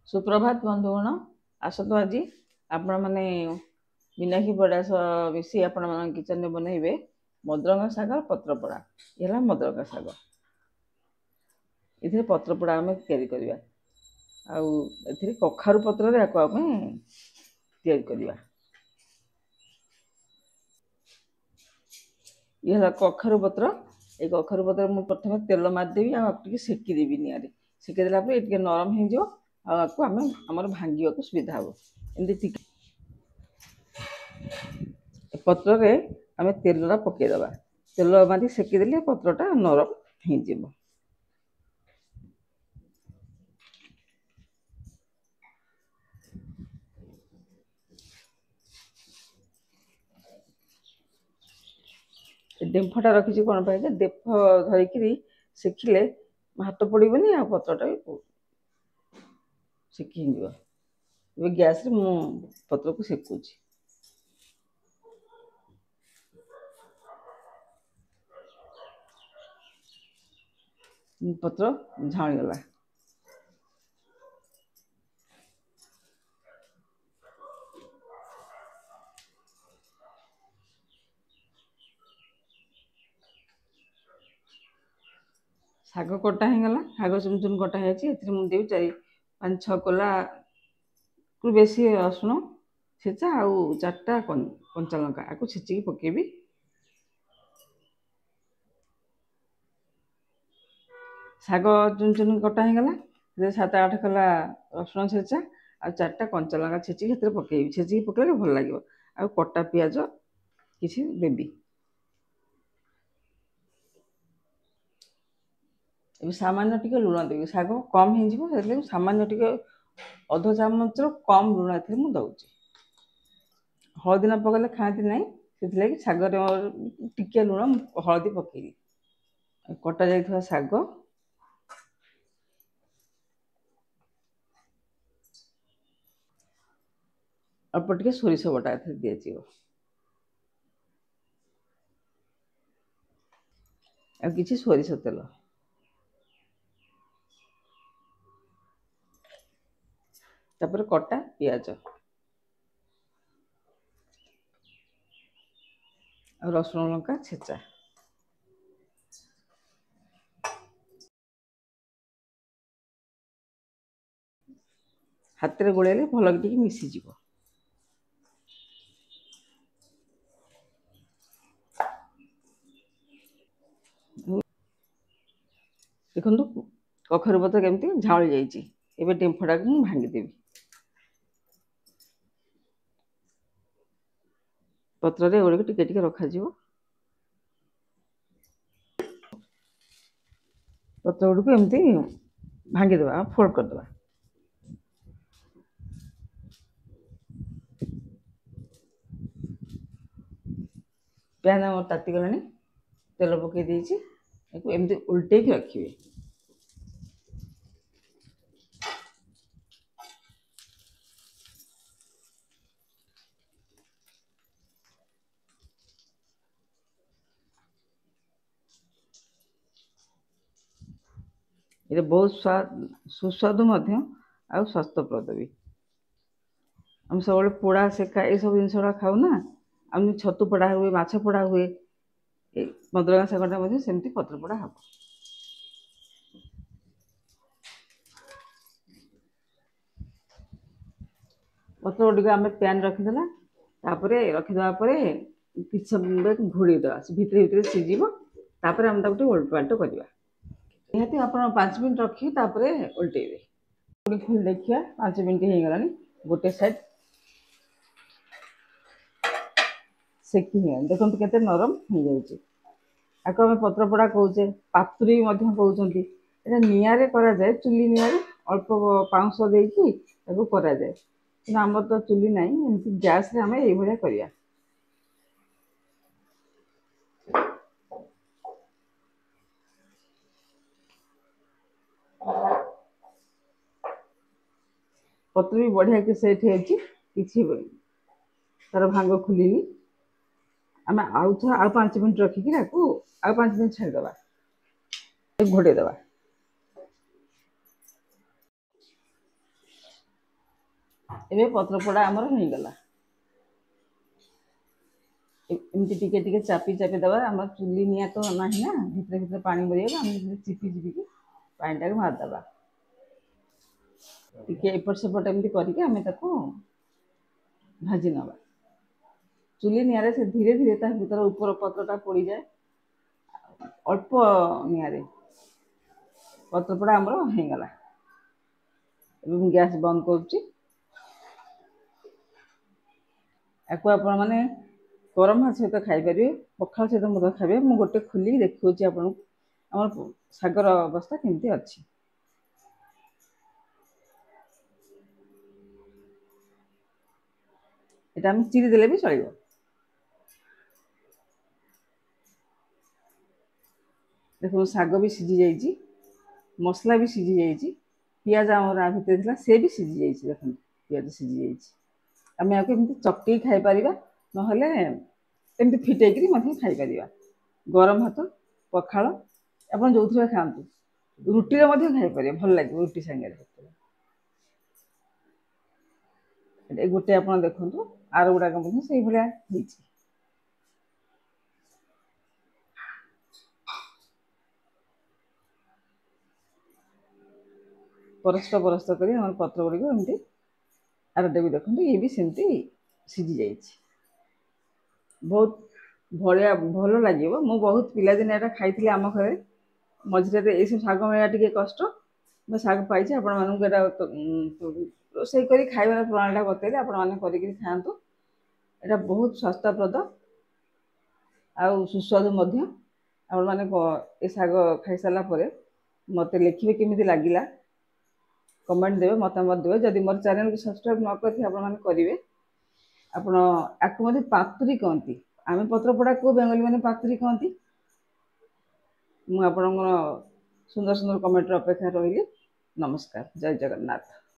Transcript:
सुप्रभात बंधुगण आसतु आज आपण मैंने मीनाक्षी पड़ास मिसी आपण किचन में बनइबे मदरंगा शाग पत्रपोड़ा। ये मदरंगा शाग ये पत्रपोड़ा आम या कखारु पत्र या ये कखारु पत्र। ये कखारु पत्र मुझे प्रथम तेल मारिदेवी आगे सेकिदेवी निआरे सेकिदेला ये नरम हो आपको आम भांगा सुविधा हम एमती पत्र आम तेल पकईदे तेल मारी सेकिदेले पत्रटा नरम हो डेम्फटा रखी कौन पाए डेफ धरिकी सेकिले हाथ पड़ोनी आ पत्रटा भी सेकी गैस रे मु पत्र को सेकुची पत्र झाड़ीगला शाग कटा होगला शाग चुन चुन कटा मुझे देवी 4-5-6 कोला बेसी रसुण छेचा आउ 4टा कंचा लंका आपको छेचिकी पकेबी। शाग चुन चुन कटा होगला 7-8 कोला रसुण छेचा आ 4टा कंचा लंका छेचिकी पकेबी। छेचिकी पकेले भल लगे आ कटा पियाज किसी देवी। सामान्य टिके लुण देवी शाग कम हो सामान्य टिके अध चामच कम लुण ए दौची हलदी न पकड़े खाती ना से शागर टिके लुण हलदी पकईली कटा जा शाग अल्प टिके सोरिष बटा दिज्व आ किसी सोरिष तेल तापर कटा पियाज रसुण लंका छेचा हाथ में गोलैले भल टिके मिसीज देखो कखारु पत्र केमती झाड़ी जाइए डेम्फटा को भांगीदेवी पत्र गुड़ टिके टिके रखा पत्र गुड़ को एमती भांगीदे फोल्ड करदे प्यान आम तातीगला तेल पकई देती एमती उल्टे रखिए ये बहुत सुस्वादु आ स्वास्थ्यप्रद भी हम सब पोड़ा सेका ये सब जिन खाऊ ना आम छतु पोड़ा हुए माछ पोड़ा हुए मदरंगा शागटा सेमती पत्र पोड़ा हम पत्र गुड़ आम पैन रखीदेला रखीदेवा कि समय घोड़ीदेवा भितर भितर सीझ तापर आम उल्ट पाल्ट करवा निहाती आप 5 मिनट रखी उल्टेबे खोल देखिए 5 मिनट हो गला गोटे साइड सेकी देखो केते नरम हो जाए आपको आम पत्रपोड़ा कौचे पातुरी कहते निआरे करा जाए चुली निआरे अल्प पाउंश देकी करा जाए कि आम तो चुली ना एमती गैस रे आम ये करवा पत्र भी बढ़िया कि सेट किसी तार भांग खुलनी आम आउ 5 मिनट रखिकी आ 5 मिनट छाड़देवा घोड़ेदेवा ଏବେ ପତ୍ରପୋଡ଼ା ଆମର ହେଇଗଲା। ଏମିତି ଟିକେ ଟିକେ ଚାପି ଚାପି ଦେବା। ଆମର ଚୁଲି ନିଆଁ ତ ନାହିଁ ନା, ଭିତରେ ଭିତରେ ପାଣି ମରିବାକୁ ଆମେ ଚିପି ଚିପିକି ପାଣିଟାକୁ ମାରିଦେବା। ଟିକେ ଏପଟ ସେପଟ ଏମିତି କରିକି ଆମେ ତାକୁ ଭାଜି ନେବା। ଚୁଲି ନିଆଁରେ ସେ ଧୀରେ ଧୀରେ ତା ଭିତର ଉପର ପତ୍ରଟା ପୋଡ଼ିଯାଏ। ଅଳ୍ପ ନିଆଁରେ ପତ୍ରପୋଡ଼ା ଆମର ହେଇଗଲା। ଏବେ ମୁଁ ଗ୍ୟାସ୍ ବନ୍ଦ କରୁଛି। ୟାକୁ ଆପଣମାନେ ଗରମ ଭାତ ସହିତ ଖାଇପାରିବେ, ପଖାଳ ସହିତ ମଧ୍ୟ ଖାଇବେ। ମୁଁ ଗୋଟେ ଖୋଲିକି ଦେଖାଉଛି ଆପଣଙ୍କୁ ଆମର ଶାଗର ଅବସ୍ଥା କେମିତି ଅଛି। এটা আমি ଚିରି ଦେଲେ ବି ଚଳିବ। ଦେଖନ୍ତୁ ଶାଗ ବି ସିଝି ଯାଇଛି, ମସଲା ବି ସିଝି ଯାଇଛି, ପିଆଜ ଆମର ଆ ଭିତରେ ଥିଲା ସେ ବି ସିଝି ଯାଇଛି। ଦେଖନ୍ତୁ ପିଆଜ ସିଝି ଯାଇଛି। ଆମେ ଆକୁ ଏମିତି ଚକଟିକି ଖାଇପାରିବା, ନହେଲେ ଏମିତି ଫିଟେଇକିରି ମଧ୍ୟ ଖାଇପାରିବା। ଗରମ ଭାତ, ପଖାଳ ଆପଣ ଯେଉଁଥିରେ ଖାଆନ୍ତୁ, ରୁଟିରେ ମଧ୍ୟ ଖାଇପାରିବେ, ଭଲ ଲାଗିବ ରୁଟି ସାଙ୍ଗରେ। ଏ ଗୋଟେ ଆପଣ ଦେଖନ୍ତୁ, ଆର ଗୁଡ଼ାକ ମଧ୍ୟ ସେଇଭଳିଆ ହେଇଛି। ପରସ୍ତ ପରସ୍ତ କରି ଆମର ପତ୍ର ଗୁଡ଼ିକ ଏମିତି ଆରଟା ବି ଦେଖନ୍ତୁ, ଇଏ ବି ସେମିତି ସିଝି ଯାଇଛି। ବହୁତ ଭଳିଆ ଭଲ ଲାଗିବ। ମୁଁ ବହୁତ ପିଲାଦିନେ ଏଇଟା ଖାଇଥିଲି ଆମ ଘରେ। ମଝିରେ ଏଇସବୁ ଶାଗ ମିଳିବା ଟିକେ କଷ୍ଟ, ମୁଁ ଶାଗ ପାଇଛି। ଆପଣମାନଙ୍କୁ ଏଇଟା ରୋଷେଇ କରି ଖାଇବାର ପ୍ରଣାଳୀଟା ବତେଇଲେ ଆପଣମାନେ କରିକିରି ଖାଆନ୍ତୁ। ଏଇଟା ବହୁତ ସ୍ୱାସ୍ଥ୍ୟପ୍ରଦ ଆଉ ସୁସ୍ୱାଦୁ ମଧ୍ୟ। ଆପଣମାନେ ଏ ଶାଗ ଖାଇସାରିଲା ପରେ ମୋତେ ଲେଖିବେ କେମିତି ଲାଗିଲା, କମେଣ୍ଟ ଦେବେ, ମତାମତ ଦେବେ। ଯଦି ମୋର ଚ୍ୟାନେଲକୁ ସବସ୍କ୍ରାଇବ୍ ନ କରିଥିବେ ଆପଣମାନେ କରିବେ। ଆପଣ ଆକୁ ମଧ୍ୟ ପାତୁରି କହନ୍ତି। ଆମେ ପତ୍ରପୋଡ଼ାକୁ ବେଙ୍ଗଲୀମାନେ ପାତୁରି କହନ୍ତି। ମୁଁ ଆପଣଙ୍କର ସୁନ୍ଦର ସୁନ୍ଦର କମେଣ୍ଟର ଅପେକ୍ଷା ରହିଲି। ନମସ୍କାର, ଜୟ ଜଗନ୍ନାଥ।